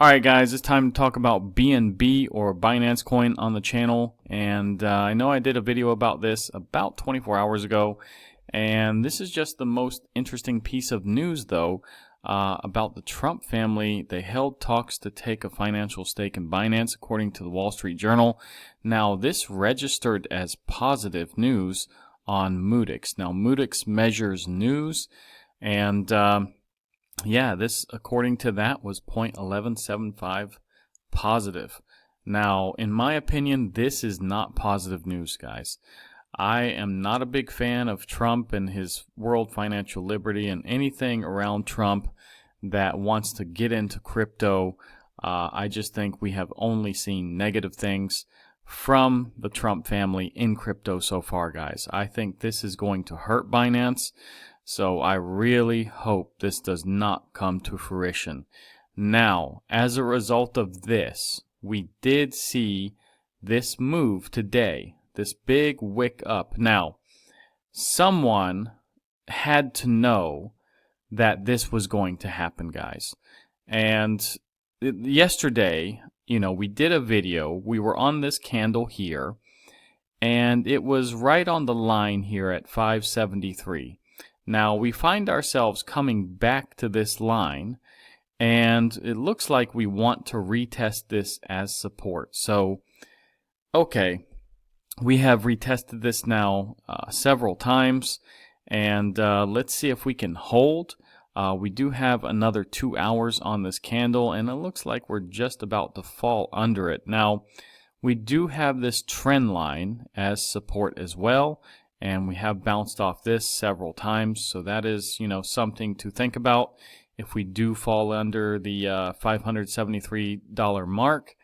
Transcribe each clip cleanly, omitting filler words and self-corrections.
Alright guys, it's time to talk about BNB or Binance Coin on the channel, and I know I did a video about this about 24 hours ago, and this is just the most interesting piece of news though about the Trump family. They held talks to take a financial stake in Binance according to the Wall Street Journal. Now this registered as positive news on Moodix. Now Moodix measures news, and yeah, this, according to that, was 0.1175 positive. Now, in my opinion, this is not positive news, guys. I am not a big fan of Trump and his world financial liberty and anything around Trump that wants to get into crypto. I just think we have only seen negative things from the Trump family in crypto so far, guys. I think this is going to hurt Binance. So I really hope this does not come to fruition. Now, as a result of this, we did see this move today, this big wick up. Now, someone had to know that this was going to happen, guys. And yesterday, we did a video. We were on this candle here, and it was right on the line here at 573. Now, we find ourselves coming back to this line, and it looks like we want to retest this as support. So, okay, we have retested this now several times, and let's see if we can hold. We do have another 2 hours on this candle, and it looks like we're just about to fall under it. Now, we do have this trend line as support as well, and we have bounced off this several times, so that is, something to think about. If we do fall under the $573 mark,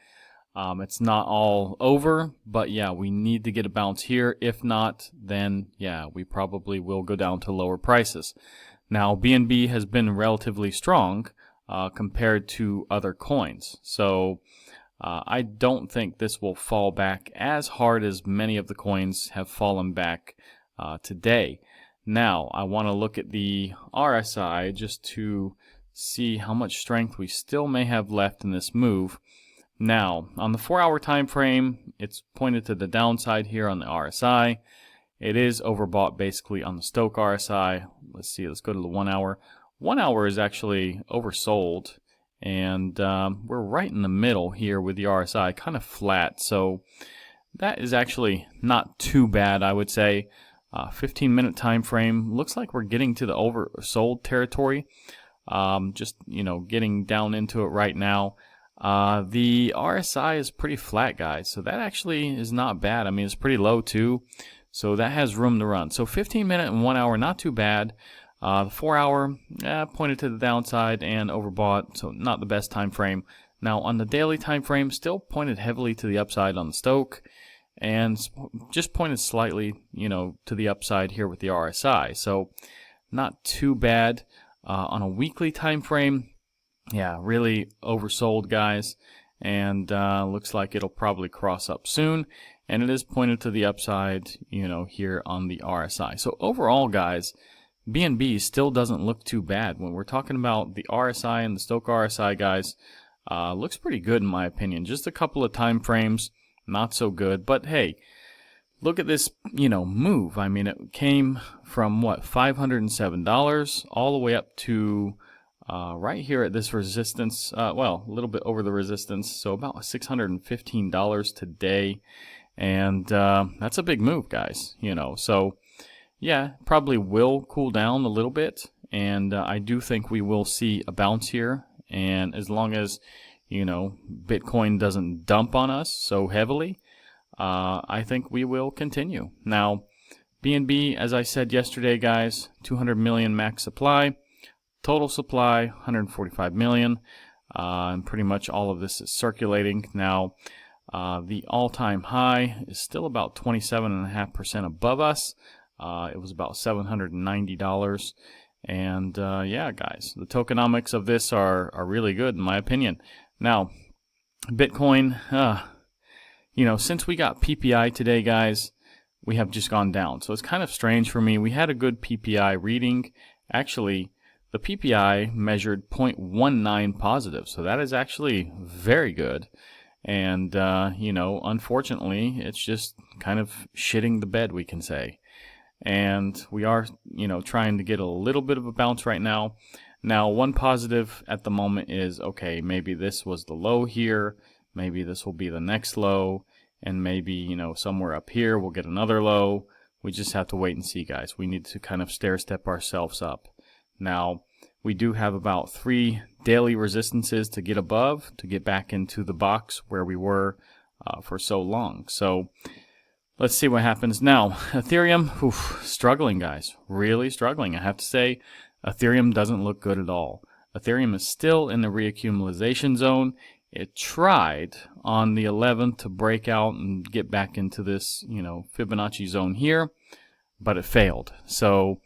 it's not all over, but yeah, we need to get a bounce here. If not, then yeah, we probably will go down to lower prices. Now, BNB has been relatively strong compared to other coins, so I don't think this will fall back as hard as many of the coins have fallen back today. Now, I want to look at the RSI just to see how much strength we still may have left in this move. Now, on the 4-hour time frame, it's pointed to the downside here on the RSI. It is overbought basically on the Stochh RSI. Let's see, let's go to the 1 hour. 1 hour is actually oversold, and we're right in the middle here with the RSI, kind of flat, so that is actually not too bad, I would say. 15-minute time frame, looks like we're getting to the oversold territory. Just getting down into it right now. The RSI is pretty flat, guys, so that actually is not bad. I mean, it's pretty low too, so that has room to run. So 15-minute and 1 hour, not too bad. The 4-hour pointed to the downside and overbought, so not the best time frame. Now on the daily time frame, still pointed heavily to the upside on the Stochh, and just pointed slightly, to the upside here with the RSI. So not too bad. On a weekly time frame, yeah, really oversold, guys, and looks like it'll probably cross up soon, and it is pointed to the upside, here on the RSI. So overall, guys, BNB still doesn't look too bad. When we're talking about the RSI and the Stochh RSI, guys, looks pretty good in my opinion. Just a couple of time frames, not so good, but hey, look at this, move. I mean, it came from what, $507 all the way up to right here at this resistance. Well, a little bit over the resistance, so about $615 today, and that's a big move, guys. So yeah, probably will cool down a little bit, and I do think we will see a bounce here, and as long as Bitcoin doesn't dump on us so heavily, I think we will continue. Now, BNB, as I said yesterday, guys, 200 million max supply, total supply 145 million, and pretty much all of this is circulating. Now, the all-time high is still about 27.5% above us. It was about $790. And yeah, guys, the tokenomics of this are really good in my opinion. Now, Bitcoin, since we got PPI today, guys, we have just gone down. So it's kind of strange for me. We had a good PPI reading. Actually, the PPI measured 0.19 positive, so that is actually very good. And, you know, unfortunately, it's just kind of shitting the bed, we can say. And we are, you know, trying to get a little bit of a bounce right now. Now, one positive at the moment is, okay, maybe this was the low here, maybe this will be the next low, and maybe, you know, somewhere up here we'll get another low. We just have to wait and see, guys. We need to kind of stair-step ourselves up. Now, we do have about 3 daily resistances to get above, to get back into the box where we were for so long. So let's see what happens now. Ethereum, oof, struggling, guys. Really struggling. I have to say, Ethereum doesn't look good at all. Ethereum is still in the reaccumulation zone. It tried on the 11th to break out and get back into this, you know, Fibonacci zone here, but it failed. So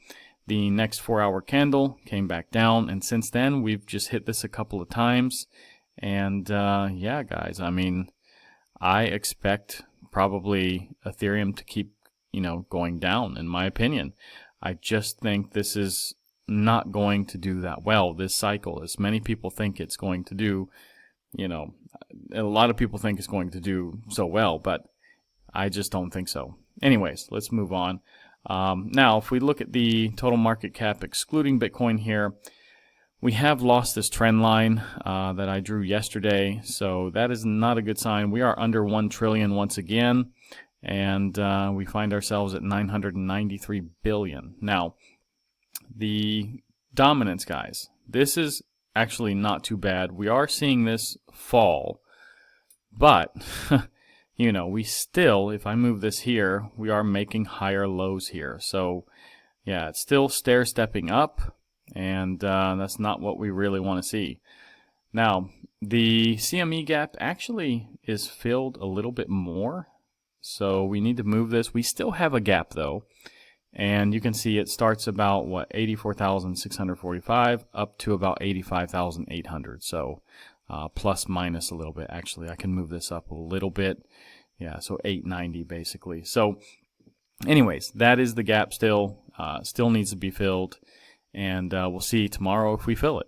the next 4-hour candle came back down, and since then we've just hit this a couple of times. And yeah, guys, I mean, I expect probably Ethereum to keep, you know, going down, in my opinion. I just think this is not going to do that well this cycle, as many people think it's going to do. You know, a lot of people think it's going to do so well, but I just don't think so. Anyways, let's move on. Now, if we look at the total market cap excluding Bitcoin here, we have lost this trend line that I drew yesterday, so that is not a good sign. We are under 1 trillion once again, and we find ourselves at 993 billion. Now, the dominance, guys, this is actually not too bad. We are seeing this fall, but you know, we still, if I move this here, we are making higher lows here. So yeah, it's still stair-stepping up, and that's not what we really want to see. Now, the CME gap actually is filled a little bit more, so we need to move this. We still have a gap though, and you can see it starts about, what, 84,645 up to about 85,800. So plus minus a little bit. Actually, I can move this up a little bit. Yeah, so 890 basically. So anyways, that is the gap still. Still needs to be filled, and we'll see tomorrow if we fill it.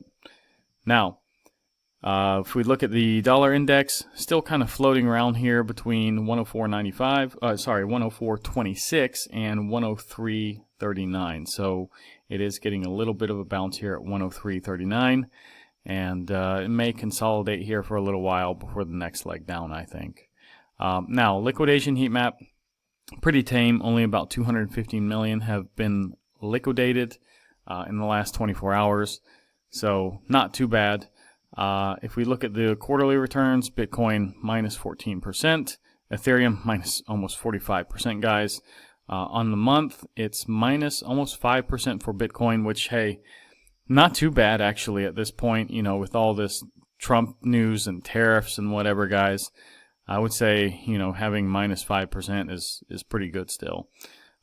Now, if we look at the dollar index, still kind of floating around here between 104.26 and 103.39. So it is getting a little bit of a bounce here at 103.39, and it may consolidate here for a little while before the next leg down, I think. Now, liquidation heat map, pretty tame. Only about 215 million have been liquidated in the last 24 hours, so not too bad. If we look at the quarterly returns, Bitcoin minus 14%, Ethereum minus almost 45%, guys. On the month, it's minus almost 5% for Bitcoin, which, hey, not too bad actually at this point, you know, with all this Trump news and tariffs and whatever, guys. I would say, you know, having minus 5% is pretty good still.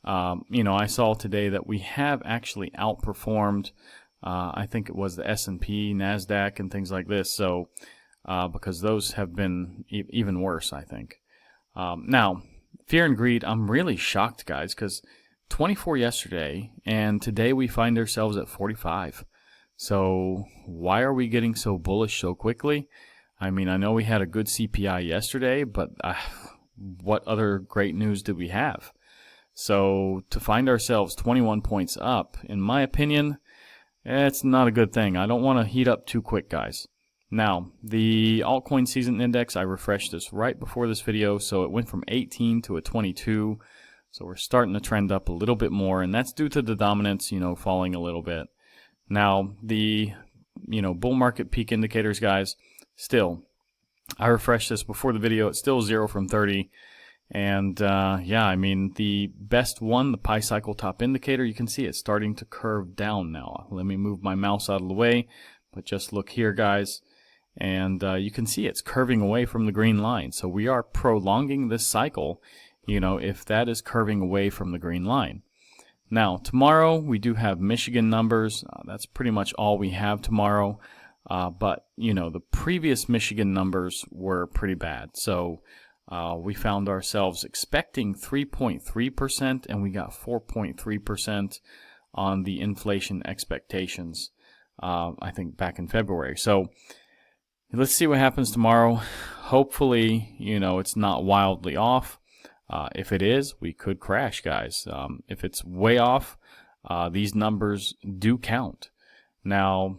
You know, I saw today that we have actually outperformed I think it was the S&P, NASDAQ, and things like this. So, because those have been even worse, I think. Now, fear and greed, I'm really shocked, guys, because 24 yesterday, and today we find ourselves at 45. So, why are we getting so bullish so quickly? I mean, I know we had a good CPI yesterday, but what other great news did we have? So, to find ourselves 21 points up, in my opinion, it's not a good thing. I don't want to heat up too quick, guys. Now, the altcoin season index, I refreshed this right before this video, so it went from 18 to a 22. So we're starting to trend up a little bit more, and that's due to the dominance, you know, falling a little bit. Now, the, you know, bull market peak indicators, guys, still, I refreshed this before the video. It's still 0 from 30. And yeah, I mean, the best one, the Pi Cycle Top Indicator, you can see it's starting to curve down now. Let me move my mouse out of the way, but just look here, guys, and you can see it's curving away from the green line. So we are prolonging this cycle, you know, if that is curving away from the green line. Now, tomorrow we do have Michigan numbers. That's pretty much all we have tomorrow. But, you know, the previous Michigan numbers were pretty bad. So we found ourselves expecting 3.3%, and we got 4.3% on the inflation expectations. I think back in February. So let's see what happens tomorrow. Hopefully, it's not wildly off. If it is, we could crash, guys. If it's way off, these numbers do count. Now,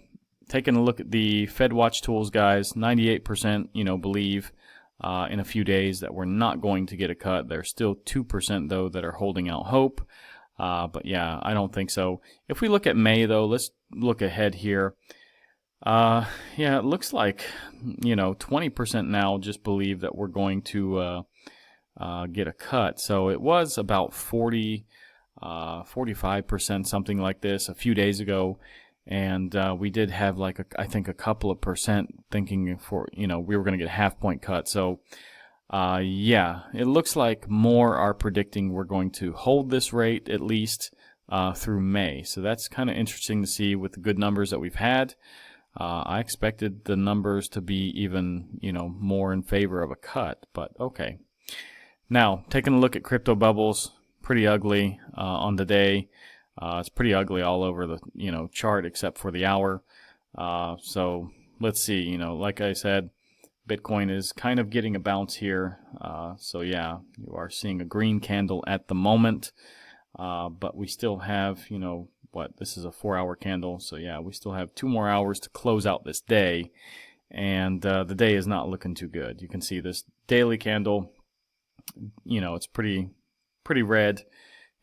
taking a look at the FedWatch tools, guys, 98%, believe in a few days that we're not going to get a cut. There's still 2%, though, that are holding out hope. But yeah, I don't think so. If we look at May, though, let's look ahead here. Yeah, it looks like, 20% now just believe that we're going to get a cut. So it was about 45%, something like this a few days ago. And we did have I think a couple of percent thinking we were going to get a half-point cut. So yeah, it looks like more are predicting we're going to hold this rate at least through May. So that's kind of interesting to see with the good numbers that we've had. I expected the numbers to be even, more in favor of a cut, but okay. Now, taking a look at crypto bubbles, pretty ugly on the day. It's pretty ugly all over the, chart except for the hour. So let's see, like I said, Bitcoin is kind of getting a bounce here. So yeah, you are seeing a green candle at the moment. But we still have, this is a 4-hour candle. So yeah, we still have 2 more hours to close out this day. And the day is not looking too good. You can see this daily candle, it's pretty red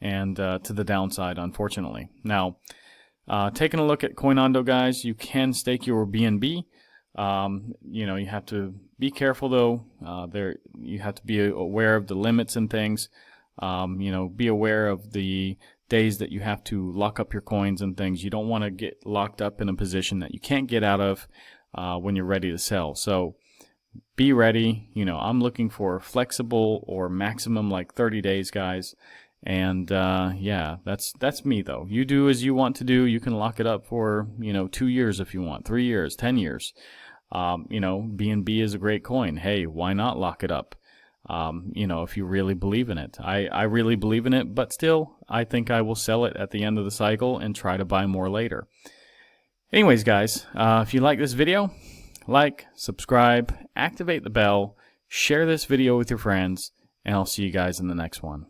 and to the downside, unfortunately. Now, taking a look at Coinondo, guys, you can stake your BNB. You have to be careful, though. You have to be aware of the limits and things. Be aware of the days that you have to lock up your coins and things. You don't want to get locked up in a position that you can't get out of when you're ready to sell. So be ready. I'm looking for flexible or maximum 30 days, guys. And yeah, that's me, though. You do as you want to do. You can lock it up for 2 years if you want, 3 years, 10 years. BNB is a great coin. Hey, why not lock it up? If you really believe in it. I really believe in it, but still, I think I will sell it at the end of the cycle and try to buy more later. Anyways, guys, if you like this video, like, subscribe, activate the bell, share this video with your friends, and I'll see you guys in the next one.